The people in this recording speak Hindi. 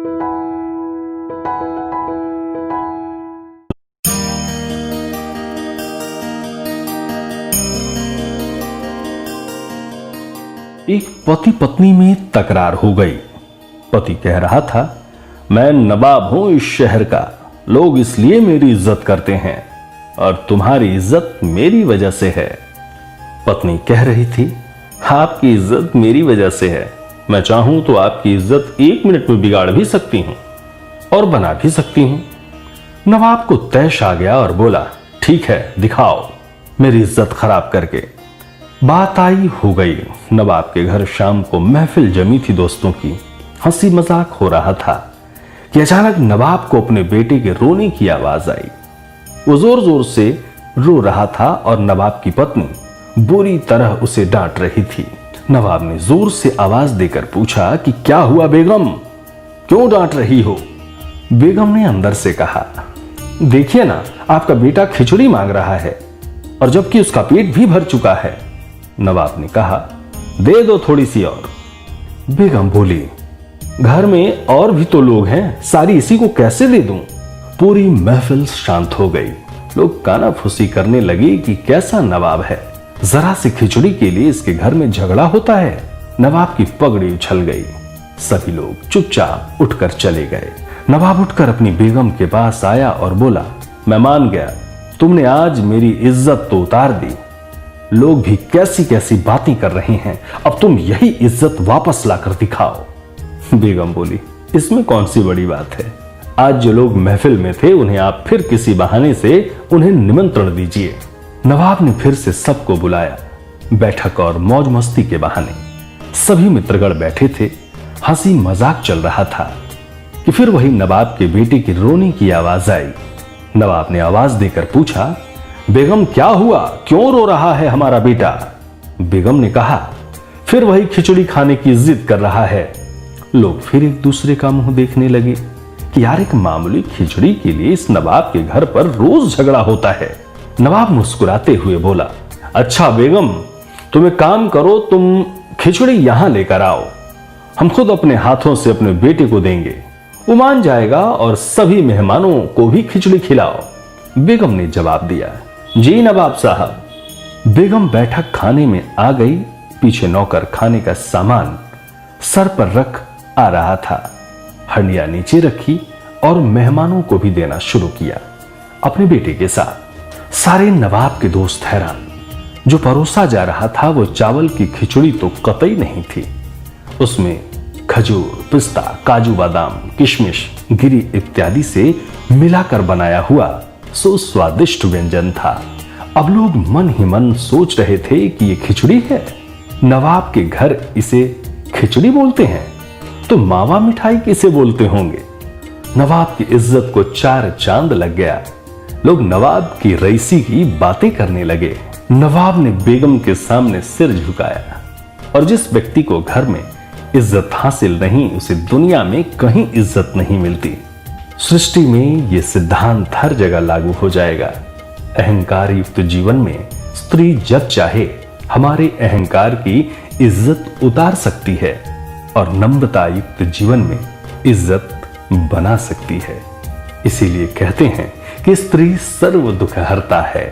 एक पति पत्नी में तकरार हो गई। पति कह रहा था, मैं नवाब हूं इस शहर का, लोग इसलिए मेरी इज्जत करते हैं और तुम्हारी इज्जत मेरी वजह से है। पत्नी कह रही थी, आपकी इज्जत मेरी वजह से है, मैं चाहूं तो आपकी इज्जत 1 मिनट में बिगाड़ भी सकती हूं और बना भी सकती हूं। नवाब को तैश आ गया और बोला, ठीक है, दिखाओ मेरी इज्जत खराब करके। बात आई हो गई। नवाब के घर शाम को महफिल जमी थी दोस्तों की, हंसी मजाक हो रहा था कि अचानक नवाब को अपने बेटे के रोने की आवाज आई। वो जोर जोर से रो रहा था और नवाब की पत्नी बुरी तरह उसे डांट रही थी। नवाब ने जोर से आवाज देकर पूछा कि क्या हुआ बेगम, क्यों डांट रही हो? बेगम ने अंदर से कहा, देखिए ना, आपका बेटा खिचड़ी मांग रहा है और जबकि उसका पेट भी भर चुका है। नवाब ने कहा, दे दो थोड़ी सी और। बेगम बोली, घर में और भी तो लोग हैं, सारी इसी को कैसे दे दूं? पूरी महफिल शांत हो गई। लोग कानाफूसी करने लगे कि कैसा नवाब है, जरा सी खिचड़ी के लिए इसके घर में झगड़ा होता है। नवाब की पगड़ी उछल गई। सभी लोग चुपचाप उठकर चले गए। नवाब उठकर अपनी बेगम के पास आया और बोला, मैं मान गया, तुमने आज मेरी इज्जत तो उतार दी। लोग भी कैसी कैसी बातें कर रहे हैं, अब तुम यही इज्जत वापस लाकर दिखाओ। बेगम बोली, इसमें कौन सी बड़ी बात है, आज जो लोग महफिल में थे उन्हें आप फिर किसी बहाने से उन्हें निमंत्रण दीजिए। नवाब ने फिर से सबको बुलाया, बैठक और मौज मस्ती के बहाने। सभी मित्रगण बैठे थे, हंसी मजाक चल रहा था कि फिर वही नवाब के बेटे की रोने की आवाज आई। नवाब ने आवाज देकर पूछा, बेगम क्या हुआ, क्यों रो रहा है हमारा बेटा? बेगम ने कहा, फिर वही खिचड़ी खाने की जिद कर रहा है। लोग फिर एक दूसरे का मुंह देखने लगे कि यार, एक मामूली खिचड़ी के लिए इस नवाब के घर पर रोज झगड़ा होता है। नवाब मुस्कुराते हुए बोला, अच्छा बेगम, तुम एक काम करो, तुम खिचड़ी यहां लेकर आओ, हम खुद अपने हाथों से अपने बेटे को देंगे, वो मान जाएगा और सभी मेहमानों को भी खिचड़ी खिलाओ। बेगम ने जवाब दिया, जी नवाब साहब। बेगम बैठक खाने में आ गई। पीछे नौकर खाने का सामान सर पर रख आ रहा था। हंडिया नीचे रखी और मेहमानों को भी देना शुरू किया अपने बेटे के साथ। सारे नवाब के दोस्त हैरान। जो परोसा जा रहा था वो चावल की खिचड़ी तो कतई नहीं थी, उसमें खजूर, पिस्ता, काजू बादाम, किशमिश, गिरी इत्यादि से मिलाकर बनाया हुआ सुस्वादिष्ट व्यंजन था। अब लोग मन ही मन सोच रहे थे कि ये खिचड़ी है। नवाब के घर इसे खिचड़ी बोलते हैं तो मावा मिठाई किसे बोलते होंगे? नवाब की इज्जत को 4 चांद लग गया। लोग नवाब की रईसी की बातें करने लगे। नवाब ने बेगम के सामने सिर झुकाया और जिस व्यक्ति को घर में इज्जत हासिल नहीं, उसे दुनिया में कहीं इज्जत नहीं मिलती। सृष्टि में यह सिद्धांत हर जगह लागू हो जाएगा। अहंकार युक्त जीवन में स्त्री जब चाहे हमारे अहंकार की इज्जत उतार सकती है और नम्रता युक्त जीवन में इज्जत बना सकती है। इसीलिए कहते हैं कि स्त्री सर्व दुख हरता है।